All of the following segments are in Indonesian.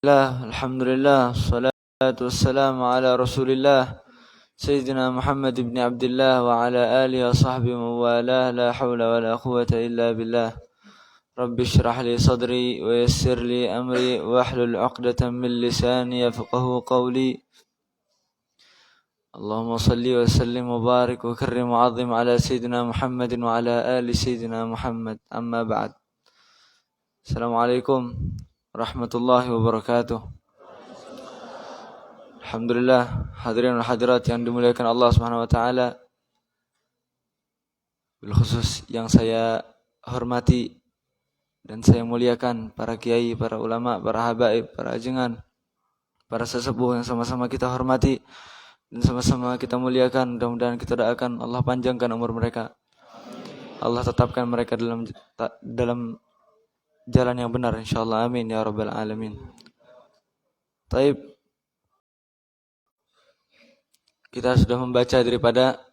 Alhamdulillah, salatu wassalamu ala rasulillah Sayyidina Muhammad ibn Abdullah wa ala alihi wa sahbihi wa wala la hawla wa la quwata illa billah Rabbi syrah li sadri wa yassir li amri wa ahlul uqdatan min lisani yafqahu qawli Allahumma salli wa sallim wa barik wa karrim wa azim ala Sayyidina Muhammadin wa ala ali Sayyidina Muhammad amma ba'd Assalamualaikum warahmatullahi wabarakatuh. Alhamdulillah, hadirin dan hadirat yang dimuliakan Allah Subhanahu wa taala. Bil khusus yang saya hormati dan saya muliakan para kiai, para ulama, para habaib, para ajengan, para sesepuh yang sama-sama kita hormati dan sama-sama kita muliakan. Mudah-mudahan kita doakan Allah panjangkan umur mereka. Allah tetapkan mereka dalam jalan yang benar insyaallah, amin ya rabbal alamin. Taib, kita sudah membaca daripada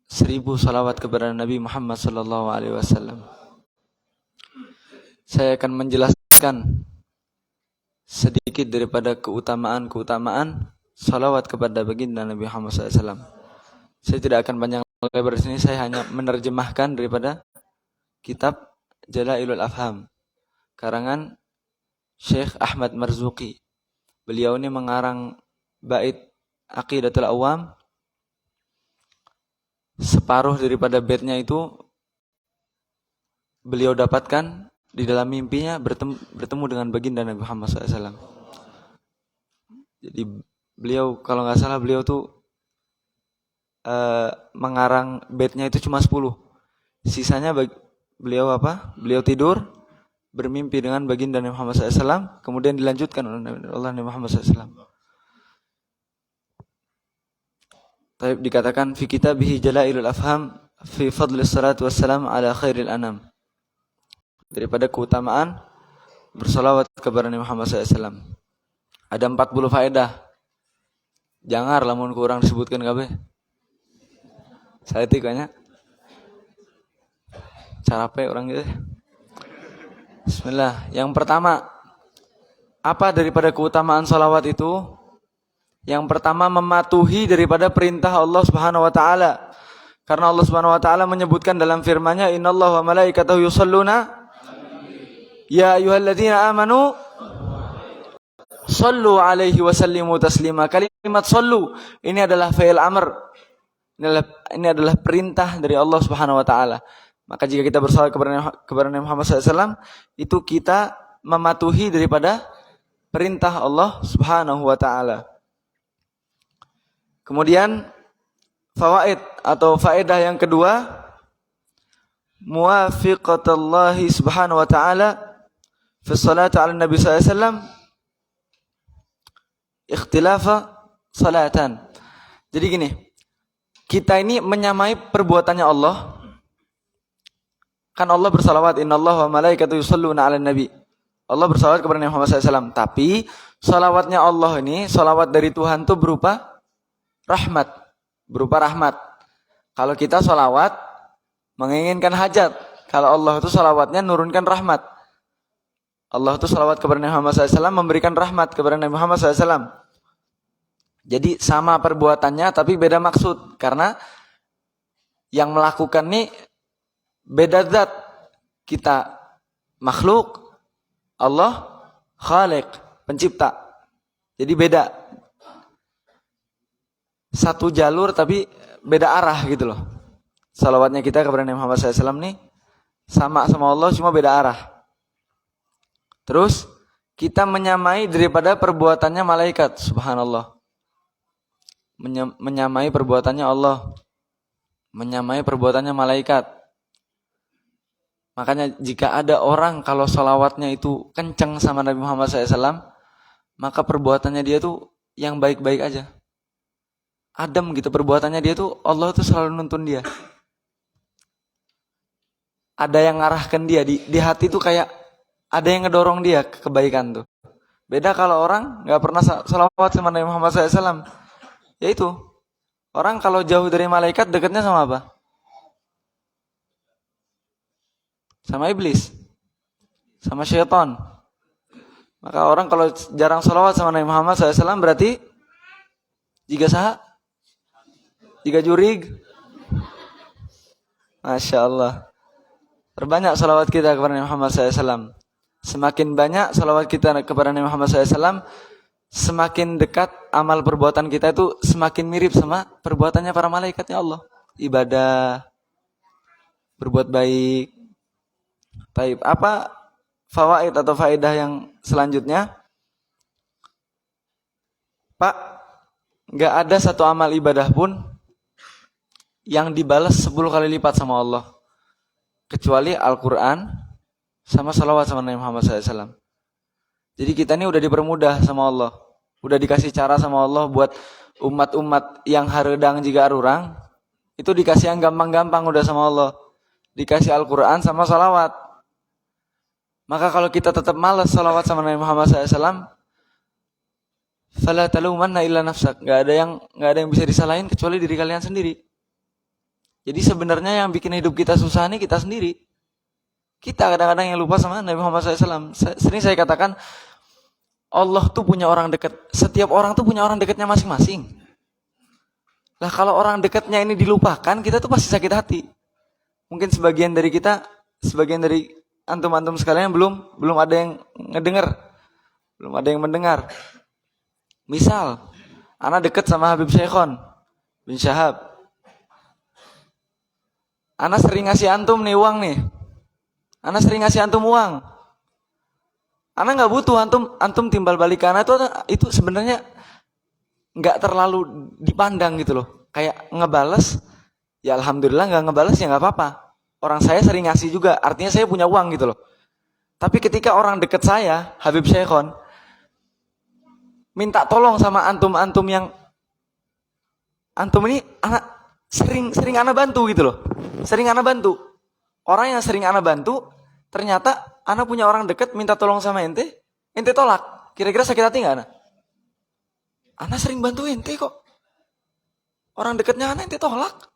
1000 salawat kepada Nabi Muhammad sallallahu alaihi wasallam. Saya akan menjelaskan sedikit daripada keutamaan salawat kepada baginda Nabi Muhammad sallallahu alaihi wasallam. Saya tidak akan panjang lebar di sini, saya hanya menerjemahkan daripada kitab Jalailul Afham karangan Syekh Ahmad Marzuki. Beliau ini mengarang bait Aqidatul Awam. Separuh daripada baitnya itu beliau dapatkan di dalam mimpinya bertemu dengan baginda Nabi Muhammad SAW. Jadi beliau, kalau nggak salah beliau tuh mengarang baitnya itu cuma 10. Sisanya beliau tidur bermimpi dengan baginda Nabi Muhammad SAW, kemudian dilanjutkan oleh Nabi Muhammad SAW. Taib, dikatakan fi kitabihi Jalailul Afham fi fadli salatu wassalam ala khairil anam, daripada keutamaan bersalawat kepada Nabi Muhammad SAW. Ada 40 faedah. Jangar lamun kurang disebutkan kabeh. Saya tikanya capek orang gitu. Bismillah. Yang pertama, apa daripada keutamaan salawat itu? Yang pertama, mematuhi daripada perintah Allah Subhanahu wa taala. Karena Allah Subhanahu wa taala menyebutkan dalam firman-Nya, innallaha wa malaikatahu yusholluna ya ayyuhalladzina amanu shallu alaihi wa sallimu taslima. Kalimat shallu ini adalah fi'il amr. Ini adalah perintah dari Allah Subhanahu wa taala. Maka jika kita bersalawat kepada Nabi Muhammad SAW, itu kita mematuhi daripada perintah Allah Subhanahu wa taala. Kemudian fawaid atau faedah yang kedua, muwafiqatullahi Subhanahu wa taala fi salati ala Nabi SAW ikhtilafa salatan. Jadi gini, kita ini menyamai perbuatannya Allah. Kan Allah bersalawat, innallaha wa malaikatahu yusholluna 'alan nabi. Allah bersalawat kepada Nabi Muhammad SAW. Tapi salawatnya Allah ini, salawat dari Tuhan itu berupa rahmat. Kalau kita salawat menginginkan hajat. Kalau Allah itu salawatnya nurunkan rahmat. Allah itu salawat kepada Nabi Muhammad SAW memberikan rahmat kepada Nabi Muhammad SAW. Jadi sama perbuatannya tapi beda maksud. Karena yang melakukan ini beda zat. Kita makhluk, Allah khaliq, pencipta. Jadi beda. Satu jalur tapi beda arah gitu loh. Salawatnya kita kepada Nabi Muhammad SAW nih sama Allah, cuma beda arah. Terus kita menyamai daripada perbuatannya malaikat, subhanallah. Menyamai perbuatannya Allah, menyamai perbuatannya malaikat. Makanya jika ada orang kalau salawatnya itu kenceng sama Nabi Muhammad SAW, maka perbuatannya dia tuh yang baik-baik aja. Adem gitu perbuatannya dia tuh, Allah tuh selalu nuntun dia. Ada yang ngarahkan dia di hati tuh, kayak ada yang ngedorong dia ke kebaikan tuh. Beda kalau orang nggak pernah salawat sama Nabi Muhammad SAW. Yaitu orang kalau jauh dari malaikat dekatnya sama apa? Sama iblis, sama syaitan. Maka orang kalau jarang salawat sama Nabi Muhammad SAW berarti jika sah, jika jurig. Masya Allah. Perbanyak salawat kita kepada Nabi Muhammad SAW. Semakin banyak salawat kita kepada Nabi Muhammad SAW, semakin dekat amal perbuatan kita itu semakin mirip sama perbuatannya para malaikatnya Allah. Ibadah, berbuat baik. Baik, apa fawaid atau faedah yang selanjutnya? Pak, gak ada satu amal ibadah pun yang dibalas 10 kali lipat sama Allah, kecuali Al-Quran sama salawat sama Nabi Muhammad SAW. Jadi kita ini udah dipermudah sama Allah, udah dikasih cara sama Allah buat umat-umat yang haredang jika arurang, itu dikasih yang gampang-gampang udah sama Allah. Dikasih Al-Quran sama salawat. Maka kalau kita tetap malas salawat sama Nabi Muhammad SAW, fala talumanna illa nafsak. Gak ada yang bisa disalahin kecuali diri kalian sendiri. Jadi sebenarnya yang bikin hidup kita susah nih kita sendiri. Kita kadang-kadang yang lupa sama Nabi Muhammad SAW. Sering saya katakan, Allah tuh punya orang dekat. Setiap orang tuh punya orang dekatnya masing-masing. Lah kalau orang dekatnya ini dilupakan, kita tuh pasti sakit hati. Mungkin sebagian dari kita, sebagian dari antum-antum sekalian belum ada yang ngedengar. Belum ada yang mendengar. Misal, ana dekat sama Habib Syekhon bin Syahab. Ana sering ngasih antum nih uang nih. Ana sering ngasih antum uang. Ana nggak butuh antum timbal balik ke ana itu sebenarnya nggak terlalu dipandang gitu loh. Kayak ngebales, ya alhamdulillah, nggak ngebales ya nggak apa-apa. Orang saya sering ngasih juga, artinya saya punya uang gitu loh. Tapi ketika orang deket saya, Habib Syekhon, minta tolong sama antum-antum yang antum ini anak sering ana bantu gitu loh. Sering ana bantu. Orang yang sering ana bantu, ternyata ana punya orang deket minta tolong sama ente tolak. Kira-kira sakit hati enggak ana? Ana sering bantu ente kok. Orang deketnya ana ente tolak.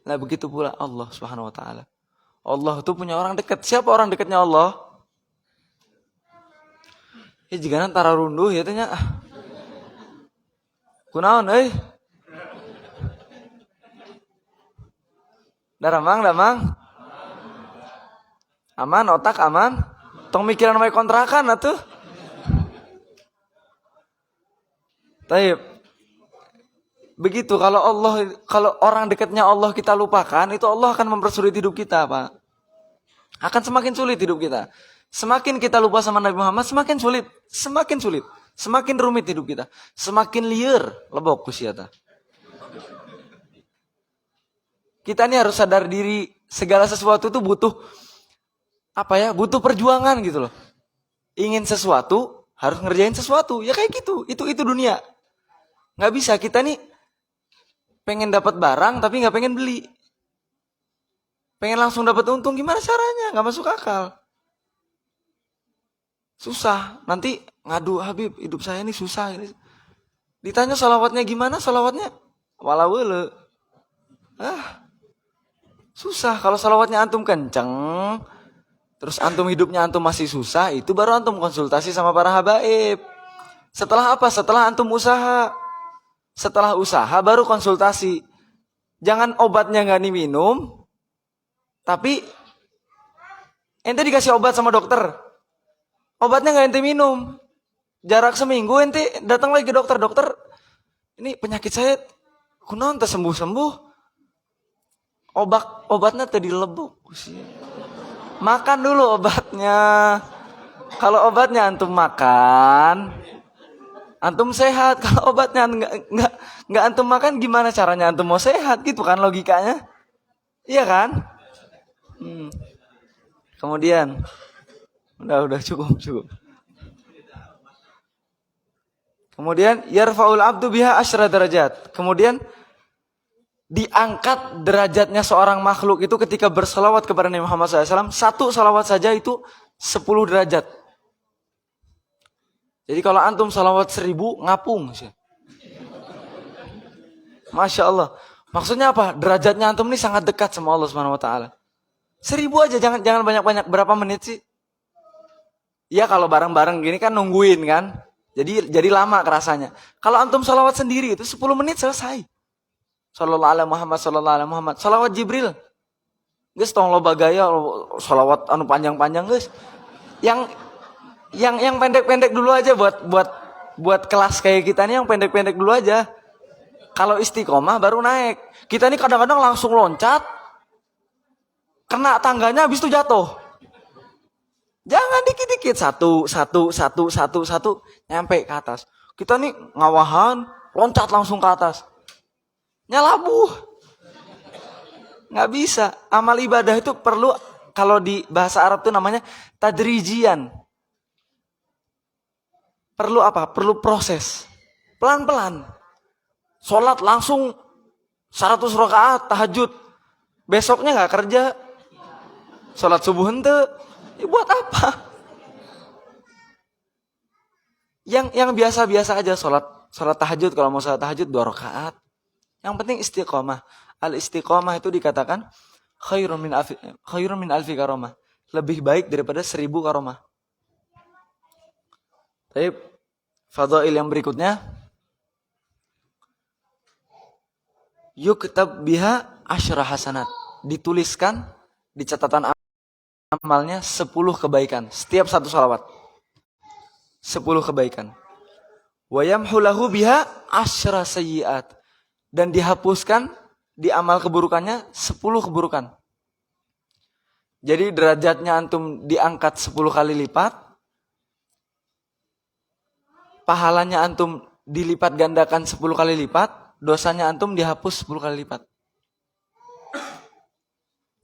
Nah begitu pula Allah Subhanahu wa taala. Allah itu punya orang dekat. Siapa orang dekatnya Allah? Ya jika antara runduh ya tanya. Kunaon euy? Damang. Aman, otak aman. Tong mikiran namanya kontrakan atuh. Taib. Begitu kalau orang dekatnya Allah kita lupakan, itu Allah akan mempersulit hidup kita, Pak. Akan semakin sulit hidup kita. Semakin kita lupa sama Nabi Muhammad, semakin sulit. Semakin rumit hidup kita. Semakin liar, lebok kusiata. Kita ini harus sadar diri, segala sesuatu itu butuh butuh perjuangan gitu loh. Ingin sesuatu, harus ngerjain sesuatu. Ya kayak gitu, itu dunia. Nggak bisa, kita nih pengen dapat barang tapi nggak pengen beli. Pengen langsung dapat untung, gimana caranya? Nggak masuk akal. Susah, nanti ngadu, Habib, hidup saya ini susah. Ditanya salawatnya gimana, salawatnya walawele. Susah, kalau salawatnya antum kenceng, terus antum hidupnya antum masih susah, itu baru antum konsultasi sama para habaib. Setelah apa? Setelah antum usaha. Setelah usaha baru konsultasi. Jangan obatnya nggak diminum, tapi ente dikasih obat sama dokter. Obatnya nggak ente minum. Jarak seminggu ente datang lagi ke dokter. Dokter, ini penyakit saya kunaon teh sembuh-sembuh. Obatnya tadi lebuk. Makan dulu obatnya. Kalau obatnya antum makan, antum sehat. Kalau obatnya nggak antum makan, gimana caranya antum mau sehat? Gitu kan logikanya. Iya kan? Kemudian udah cukup. Kemudian yarfa'ul abdu biha asyra derajat. Kemudian diangkat derajatnya seorang makhluk itu ketika berselawat kepada Nabi Muhammad SAW. Satu salawat saja itu 10 derajat. Jadi kalau antum salawat 1000 ngapung. Masya Allah. Maksudnya apa? Derajatnya antum ini sangat dekat sama Allah Subhanahu Wa Taala. 1000 aja, jangan banyak-banyak. Berapa menit sih? Ya kalau bareng-bareng gini kan nungguin kan. Jadi lama kerasanya. Kalau antum salawat sendiri itu 10 menit selesai. Sallallahu alaihi Muhammad, sallallahu alaihi Muhammad. Salawat Jibril. Geus tong loba gaya salawat anu panjang-panjang geus. Yang pendek-pendek dulu aja buat kelas kayak kita nih, yang pendek-pendek dulu aja. Kalau istiqomah baru naik. Kita ini kadang-kadang langsung loncat, kena tangganya habis itu jatuh. Jangan dikit-dikit, satu, nyampe ke atas. Kita nih ngawahan, loncat langsung ke atas. Nyalabuh. Nggak bisa. Amal ibadah itu perlu, kalau di bahasa Arab itu namanya tadrijian. Perlu apa? Perlu proses. Pelan-pelan. Sholat langsung 100 rakaat tahajud. Besoknya nggak kerja. Sholat subuh hente. Ya buat apa? Yang biasa-biasa aja sholat tahajud. Kalau mau sholat tahajud 2 rakaat. Yang penting istiqomah. Al-istiqomah itu dikatakan khairun min alfi karomah. Lebih baik daripada 1000 karomah. Tapi fadail yang berikutnya, yuktab biha asyra hasanat. Dituliskan di catatan amalnya 10 kebaikan. Setiap satu salawat 10 kebaikan. Wa yamhu lahu biha asyra sayyiat. Dan dihapuskan di amal keburukannya 10 keburukan. Jadi derajatnya antum diangkat 10 kali lipat. Pahalanya antum dilipat gandakan 10 kali lipat. Dosanya antum dihapus 10 kali lipat.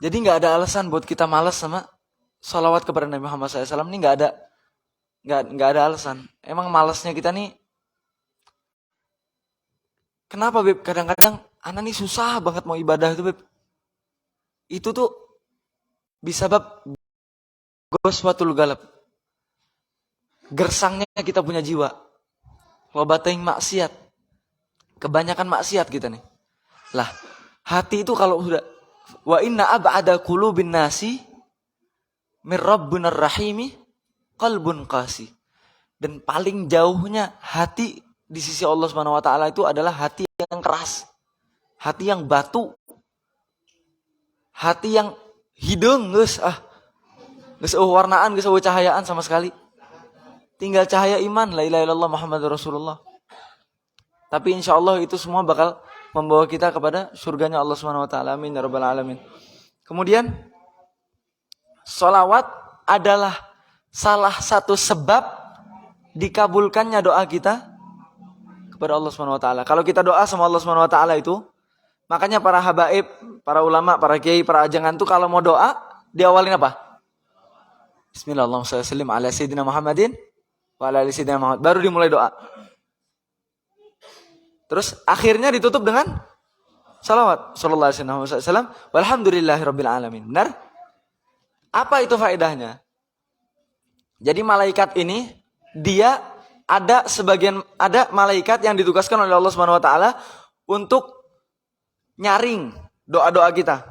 Jadi gak ada alasan buat kita malas sama salawat kepada Nabi Muhammad SAW. Ini gak ada alasan. Emang malasnya kita nih. Kenapa Beb? Kadang-kadang anak nih susah banget mau ibadah itu Beb. Itu tuh bisa bab goswatul galab. Gersangnya kita punya jiwa. Lobating maksiat. Kebanyakan maksiat kita nih. Lah, hati itu kalau sudah wa inna ab'ada qulubin nasi mir rabbinar rahimi qalbun qasi. Dan paling jauhnya hati di sisi Allah Subhanahu wa taala itu adalah hati yang keras. Hati yang batu. Hati yang hidung geus warnaan, geus cahayaan sama sekali. Tinggal cahaya iman, la ilaha illallah Muhammadur Rasulullah. Tapi insya Allah itu semua bakal membawa kita kepada surganya Allah Subhanahu wa taala. Amin ya rabbal alamin. Kemudian sholawat adalah salah satu sebab dikabulkannya doa kita kepada Allah Subhanahu wa taala. Kalau kita doa sama Allah Subhanahu wa taala itu, makanya para habaib, para ulama, para kiai, para ajangan tuh kalau mau doa diawalin apa? Bismillahirrahmanirrahim ala sayyidina Muhammadin wa ala ali sayyidina Muhammad. Baru dimulai doa. Terus akhirnya ditutup dengan salawat sallallahu alaihi wasallam walhamdulillahirabbil alamin. Benar? Apa itu faedahnya? Jadi malaikat ini dia ada malaikat yang ditugaskan oleh Allah Subhanahu wa taala untuk nyaring doa-doa kita.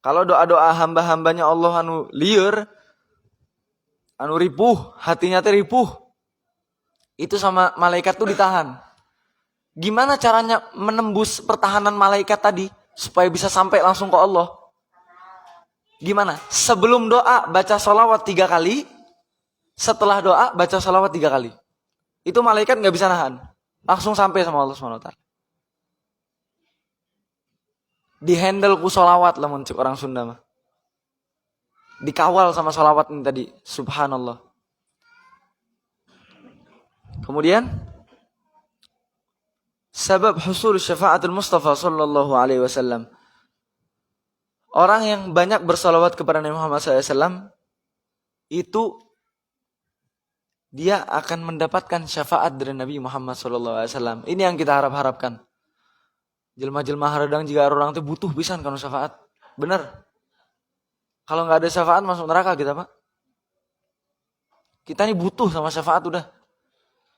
Kalau doa-doa hamba-hambanya Allah anu lieur, anu ripuh, hatinya teh ripuh, itu sama malaikat tuh ditahan. Gimana caranya menembus pertahanan malaikat tadi supaya bisa sampai langsung ke Allah? Gimana? Sebelum doa baca sholawat 3 kali, setelah doa baca sholawat 3 kali. Itu malaikat nggak bisa nahan, langsung sampai sama Allah Subhanahu wa taala. Dihandle ku sholawat lah muncul orang Sunda mah. Dikawal sama sholawat ini tadi. Subhanallah. Kemudian sebab husul syafaatul Mustafa sallallahu alaihi wasallam. Orang yang banyak bersalawat kepada Nabi Muhammad SAW itu dia akan mendapatkan syafaat dari Nabi Muhammad SAW. Ini yang kita harapkan. Jelma-jelma haradang jika orang itu butuh pisan kana syafaat. Bener. Kalau nggak ada syafaat masuk neraka kita, Pak. Kita ini butuh sama syafaat udah.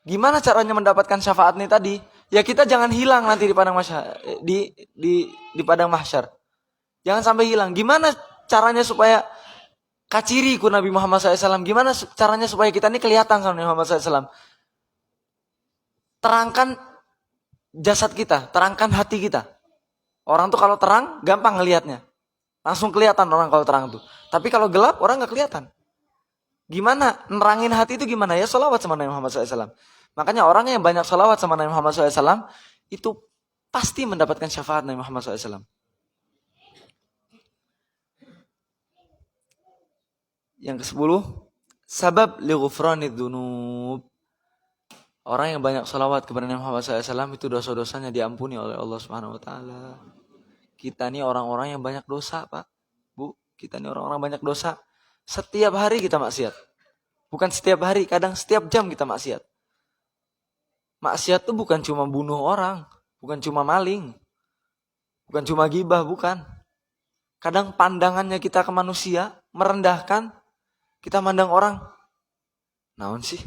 Gimana caranya mendapatkan syafaat ini tadi? Ya kita jangan hilang nanti di padang mahsyar, di padang mahsyar. Jangan sampai hilang. Gimana caranya supaya Kaciri ku Nabi Muhammad SAW. Gimana caranya supaya kita ini kelihatan sama Nabi Muhammad SAW? Terangkan jasad kita, terangkan hati kita. Orang tuh kalau terang, gampang ngelihatnya. Langsung kelihatan orang kalau terang tuh. Tapi kalau gelap, orang gak kelihatan. Gimana nerangin hati itu gimana? Ya sholawat sama Nabi Muhammad SAW. Makanya orang yang banyak sholawat sama Nabi Muhammad SAW, itu pasti mendapatkan syafaat Nabi Muhammad SAW. Yang ke-10, sabab li ghufranid dzunub. Orang yang banyak salawat kepada Nabi Muhammad SAW itu dosa-dosanya diampuni oleh Allah Subhanahu Wa Taala. Kita nih orang-orang yang banyak dosa, Pak, Bu. Kita nih orang-orang banyak dosa. Setiap hari kita maksiat. Bukan setiap hari, kadang setiap jam kita maksiat. Maksiat itu bukan cuma bunuh orang, bukan cuma maling, bukan cuma gibah, bukan. Kadang pandangannya kita ke manusia merendahkan. Kita mandang orang, naon sih?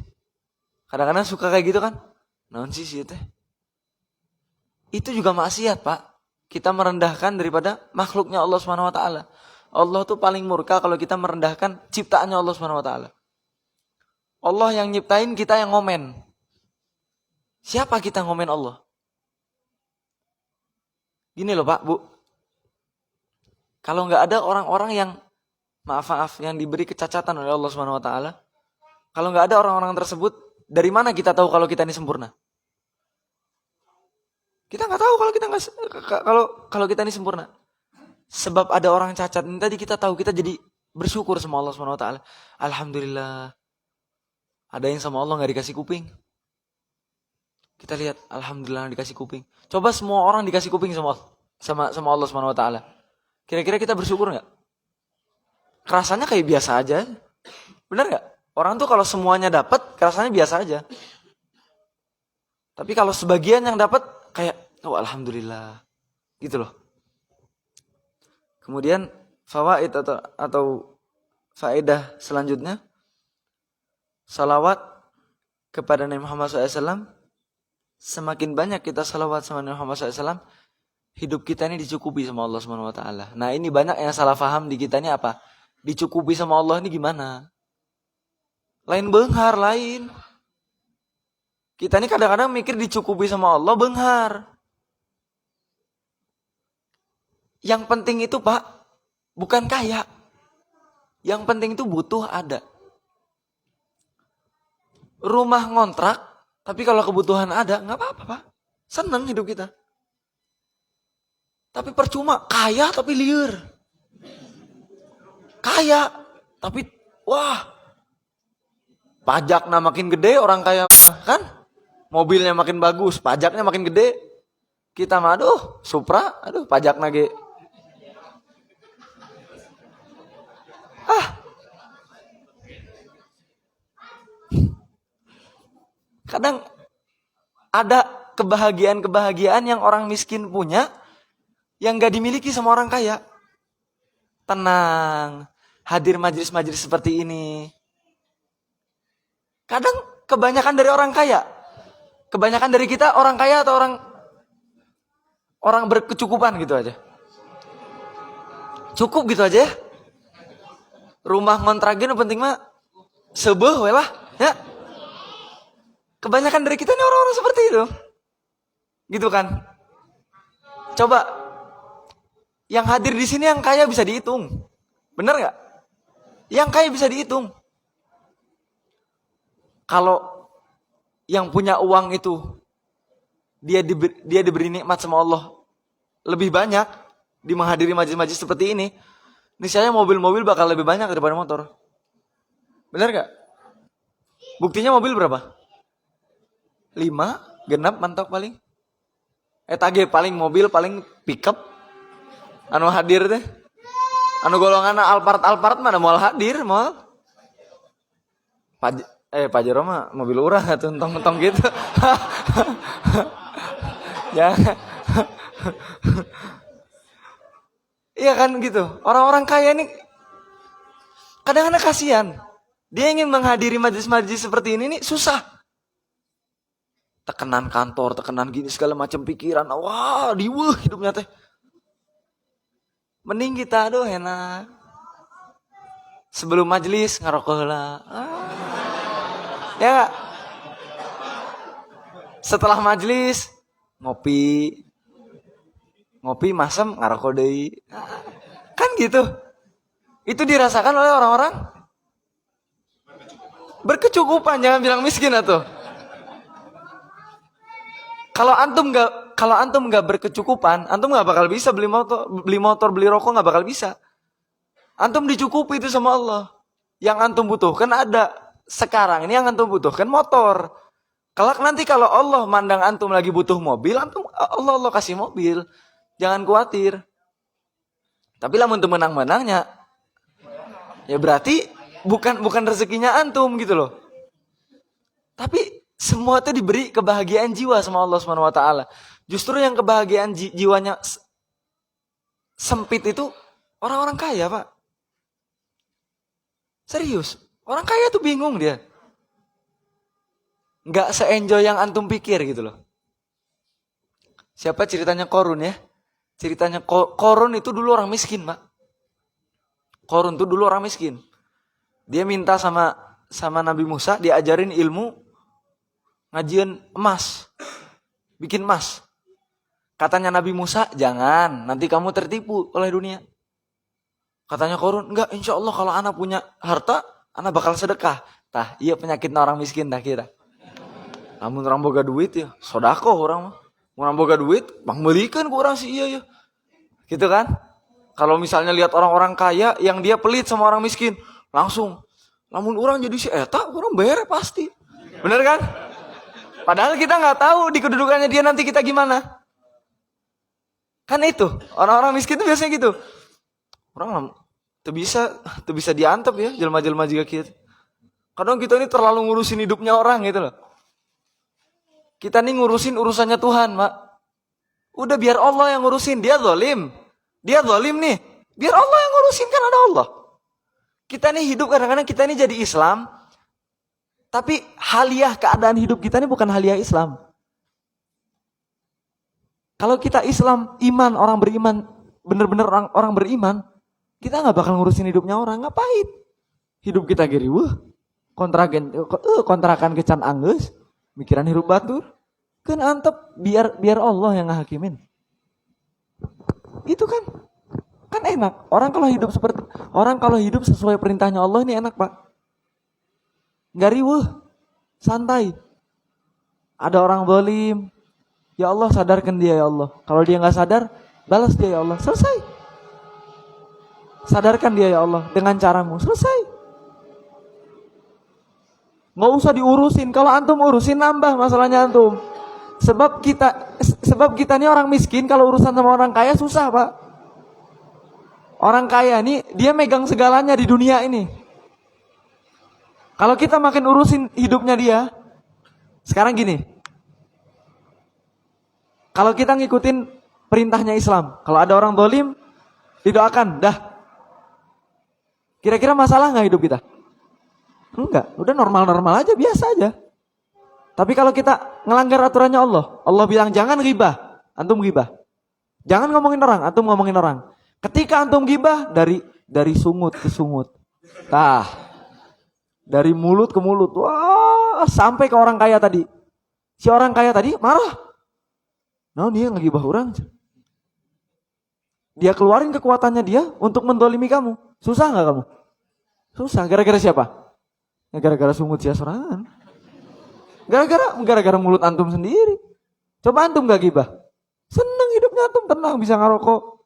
Kadang-kadang suka kayak gitu kan? Naon sih teh? Itu juga maksiat, Pak. Kita merendahkan daripada makhluknya Allah Subhanahu Wa Taala. Allah tuh paling murka kalau kita merendahkan ciptaannya Allah Subhanahu Wa Taala. Allah yang nyiptain, kita yang ngomen. Siapa kita ngomen Allah? Gini loh Pak, Bu. Kalau nggak ada orang-orang yang maaf yang diberi kecacatan oleh Allah Subhanahu Wa Taala, kalau nggak ada orang-orang tersebut, dari mana kita tahu kalau kita ini sempurna? Kita nggak tahu kalau kita ini sempurna. Sebab ada orang cacat. Ini tadi kita tahu, kita jadi bersyukur sama Allah Subhanahu Wa Taala. Alhamdulillah. Ada yang sama Allah nggak dikasih kuping. Kita lihat, alhamdulillah dikasih kuping. Coba semua orang dikasih kuping sama Allah Subhanahu Wa Taala. Kira-kira kita bersyukur nggak? Rasanya kayak biasa aja. Benar gak? Orang tuh kalau semuanya dapat, rasanya biasa aja. Tapi kalau sebagian yang dapat, kayak, oh alhamdulillah. Gitu loh. Kemudian, fawaid atau faedah selanjutnya, salawat kepada Nabi Muhammad SAW. Semakin banyak kita salawat sama Nabi Muhammad SAW, hidup kita ini dicukupi sama Allah Subhanahu Wa Taala. Nah ini banyak yang salah paham di kita ini apa? Dicukupi sama Allah ini gimana? Lain benghar, lain. Kita ini kadang-kadang mikir dicukupi sama Allah, benghar. Yang penting itu Pak, bukan kaya. Yang penting itu butuh ada. Rumah ngontrak, tapi kalau kebutuhan ada, gak apa-apa Pak. Senang hidup kita. Tapi percuma, kaya tapi liar. Kaya, tapi wah, pajaknya makin gede, orang kaya kan, mobilnya makin bagus, pajaknya makin gede. Kita mah aduh, Supra, aduh pajaknya ge. Kadang ada kebahagiaan yang orang miskin punya, yang gak dimiliki sama orang kaya. Tenang, hadir majelis-majelis seperti ini. Kadang kebanyakan dari orang kaya. Kebanyakan dari kita orang kaya atau orang berkecukupan gitu aja. Cukup gitu aja ya. Rumah ngontrakin penting mah sebeuh we lah, ya. Kebanyakan dari kita ini orang-orang seperti itu. Gitu kan? Coba yang hadir di sini yang kaya bisa dihitung. Benar nggak? Yang kaya bisa dihitung. Kalau yang punya uang itu dia diberi nikmat sama Allah lebih banyak di menghadiri majelis-majelis seperti ini, niscaya mobil-mobil bakal lebih banyak daripada motor. Benar nggak? Buktinya mobil berapa? 5, genap, mantap paling. Tage paling mobil paling pickup. Anu hadir teh. Anu golongan Alphard mana moal hadir moal. Pajero mah mobil urang atuh entong-entong gitu. Ya. Iya kan gitu. Orang-orang kaya ini kadang-kadang kasihan. Dia ingin menghadiri majelis-majelis seperti ini nih susah. Tekanan kantor, tekanan gini segala macam pikiran. Wah, diweuh hidupnya teh. Mending kita aduh enak. Sebelum majelis ngarokok lah. Ya gak? Setelah majelis ngopi masem ngarokok deui. Kan gitu. Itu dirasakan oleh orang-orang berkecukupan, jangan bilang miskin atuh. Kalau antum nggak berkecukupan, antum nggak bakal bisa beli motor, beli rokok nggak bakal bisa. Antum dicukupi itu sama Allah. Yang antum butuhkan ada. Sekarang ini yang antum butuhkan motor. Kelak nanti kalau Allah mandang antum lagi butuh mobil, antum Allah kasih mobil. Jangan khawatir. Tapi lamun tuh menang-menangnya, ya berarti bukan rezekinya antum gitu loh. Tapi semua itu diberi kebahagiaan jiwa sama Allah Subhanahu wa taala. Justru yang kebahagiaan jiwanya sempit itu orang-orang kaya, Pak. Serius, orang kaya tuh bingung dia. Nggak se-enjoy yang antum pikir gitu loh. Siapa ceritanya Korun ya? Ceritanya Korun itu dulu orang miskin, Pak. Korun itu dulu orang miskin. Dia minta sama Nabi Musa diajarin ilmu ngajian emas. Bikin emas. Katanya Nabi Musa, jangan, nanti kamu tertipu oleh dunia. Katanya Korun, enggak, insya Allah kalau anak punya harta, anak bakal sedekah. Tah, iya penyakitnya orang miskin dah kira. Namun orang boga duit ya, sodako orang mah. Orang boga duit, belikan ke orang sih iya ya. Gitu kan? Kalau misalnya lihat orang-orang kaya yang dia pelit sama orang miskin, langsung. Namun orang jadi si eta, orang bayar pasti. Bener kan? Padahal kita nggak tahu di kedudukannya dia nanti kita gimana. Kan itu, orang-orang miskin itu biasanya gitu. Orang tuh bisa diantep ya, jelma-jelma juga gitu. Kadang kita ini terlalu ngurusin hidupnya orang gitu loh. Kita nih ngurusin urusannya Tuhan, Pak. Udah biar Allah yang ngurusin, dia zalim. Dia zalim nih. Biar Allah yang ngurusin, kan ada Allah. Kita nih hidup kadang-kadang kita ini jadi Islam, tapi haliah keadaan hidup kita ini bukan haliah Islam. Kalau kita Islam, iman, orang beriman, bener-bener orang beriman, kita nggak bakal ngurusin hidupnya orang, ngapain? Hidup kita geri, kontrakan kecan anggus, mikiran hirup batur, kan antep biar Allah yang ngahakimin. Gitu kan enak. Orang kalau hidup sesuai perintahnya Allah ini enak, Pak. Nggak riweuh, santai. Ada orang zalim, ya Allah sadarkan dia ya Allah. Kalau dia nggak sadar, balas dia ya Allah. Selesai. Sadarkan dia ya Allah dengan caramu. Selesai. Nggak usah diurusin. Kalau antum urusin nambah masalahnya antum. Sebab kita ini orang miskin, kalau urusan sama orang kaya susah, Pak. Orang kaya ini dia megang segalanya di dunia ini. Kalau kita makin urusin hidupnya dia, sekarang gini. Kalau kita ngikutin perintahnya Islam, kalau ada orang zalim, didoakan, dah. Kira-kira masalah nggak hidup kita? Enggak, udah normal-normal aja, biasa aja. Tapi kalau kita ngelanggar aturannya Allah bilang jangan ghibah, antum ghibah. Jangan ngomongin orang, antum ngomongin orang. Ketika antum ghibah, dari sungut ke sungut. Dari mulut ke mulut. Wah, sampai ke orang kaya tadi. Si orang kaya tadi marah. Nah, dia ngegibah orang. Dia keluarin kekuatannya dia untuk mendolimi kamu. Susah gak kamu? Susah. Gara-gara siapa? Gara-gara sungut sia sorangan. Gara-gara mulut antum sendiri. Coba antum gak gibah. Seneng hidupnya antum, tenang, bisa ngarokok.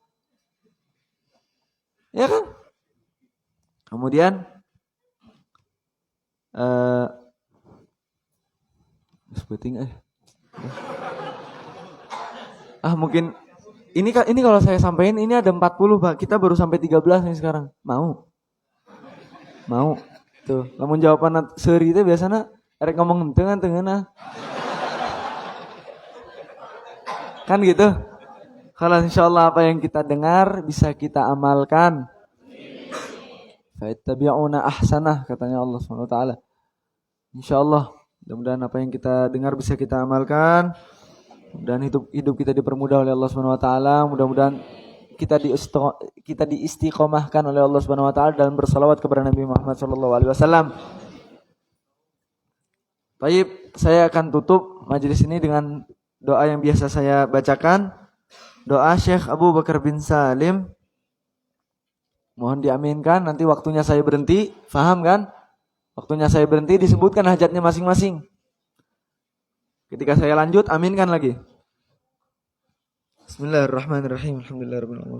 Ya kan? Kemudian mungkin ini kalau saya sampaikan ini ada 40, Pak. Kita baru sampai 13 nih sekarang. Mau. Tuh, lamun jawaban seuri itu biasanya erek ngomong tengen-tengen. Kan gitu. Kalau insyaallah apa yang kita dengar bisa kita amalkan. Fa'ittabi'una ahsanah katanya Allah SWT. Insyaallah mudah-mudahan apa yang kita dengar bisa kita amalkan. Dan hidup kita dipermudah oleh Allah SWT. Mudah-mudahan kita diistiqomahkan oleh Allah Subhanahu wa taala dalam bersalawat kepada Nabi Muhammad sallallahu alaihi wasallam. Baik, saya akan tutup majelis ini dengan doa yang biasa saya bacakan. Doa Syekh Abu Bakar bin Salim. Mohon diaminkan, nanti waktunya saya berhenti, faham kan? Waktunya saya berhenti disebutkan hajatnya masing-masing. Ketika saya lanjut, aminkan lagi. Bismillahirrahmanirrahim. Alhamdulillahirabbil alamin.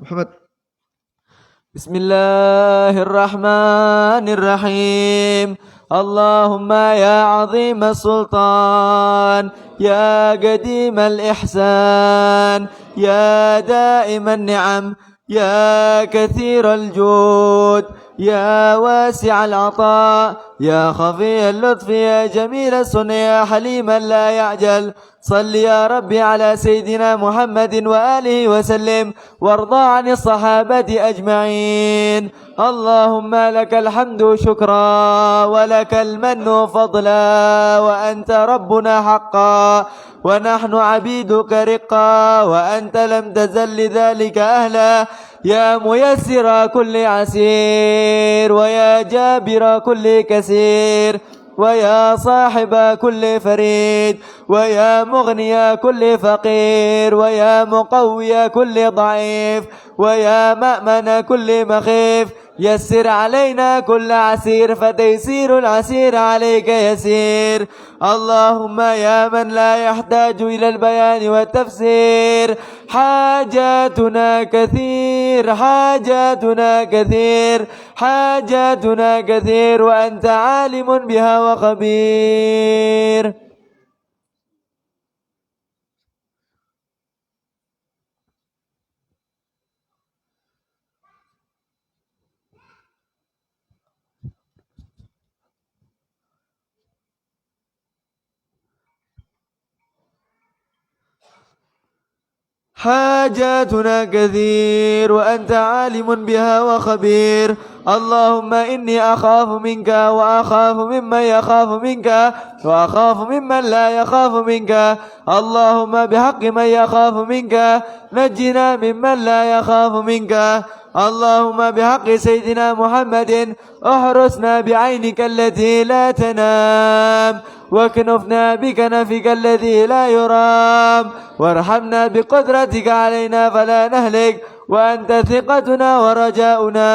Muhammad. Bismillahirrahmanirrahim. Allahumma ya azim sultan, ya qadim al-ihsan, ya daim an-ni'am, ya kathir al-jud, يا واسع العطاء يا خفي اللطف يا جميل الصنع يا حليما لا يعجل صل يا ربي على سيدنا محمد وآله وسلم وارضى عن الصحابة أجمعين اللهم لك الحمد شكرا ولك المن فضلا وأنت ربنا حقا ونحن عبيدك رقا وأنت لم تزل لذلك أهلا يا ميسر كل عسير ويا جابر كل كسير ويا صاحب كل فريد ويا مغني كل فقير ويا مقوي كل ضعيف ويا مأمن كل مخيف يسر علينا كل عسير فتيسير العسير عليك يسير اللهم يا من لا يحتاج إلى البيان والتفسير حاجاتنا كثير حاجاتنا كثير حاجاتنا كثير وأنت عالم بها وخبير حاجاتنا كثير وأنت عالم بها وخبير اللهم إني أخاف منك وأخاف ممن يخاف منك وأخاف ممن لا يخاف منك اللهم بحق من يخاف منك نجنا ممن لا يخاف منك اللهم بحق سيدنا محمد احرسنا بعينك التي لا تنام واكنفنا بكنفك الذي لا يرام وارحمنا بقدرتك علينا فلا نهلك وأنت ثقتنا ورجاؤنا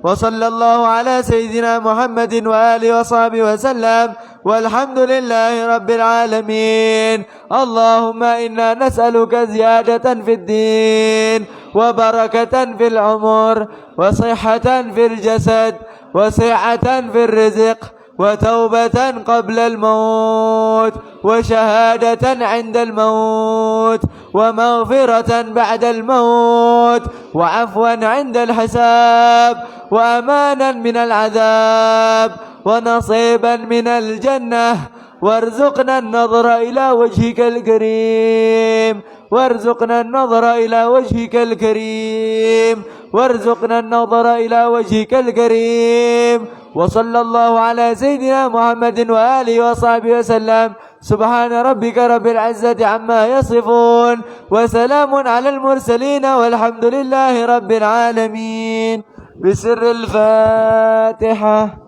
وصلى الله على سيدنا محمد وآله وصحبه وسلم والحمد لله رب العالمين اللهم إنا نسألك زيادة في الدين وبركة في العمر وصحة في الجسد وسعة في الرزق وتوبة قبل الموت وشهادة عند الموت ومغفرة بعد الموت وعفوا عند الحساب وأمانا من العذاب ونصيبا من الجنة وارزقنا النظر إلى وجهك الكريم وارزقنا النظر إلى وجهك الكريم وارزقنا النظر إلى وجهك الكريم وصلى الله على سيدنا محمد وآله وصحبه وسلم سبحان ربك رب العزة عما يصفون وسلام على المرسلين والحمد لله رب العالمين بسر الفاتحة.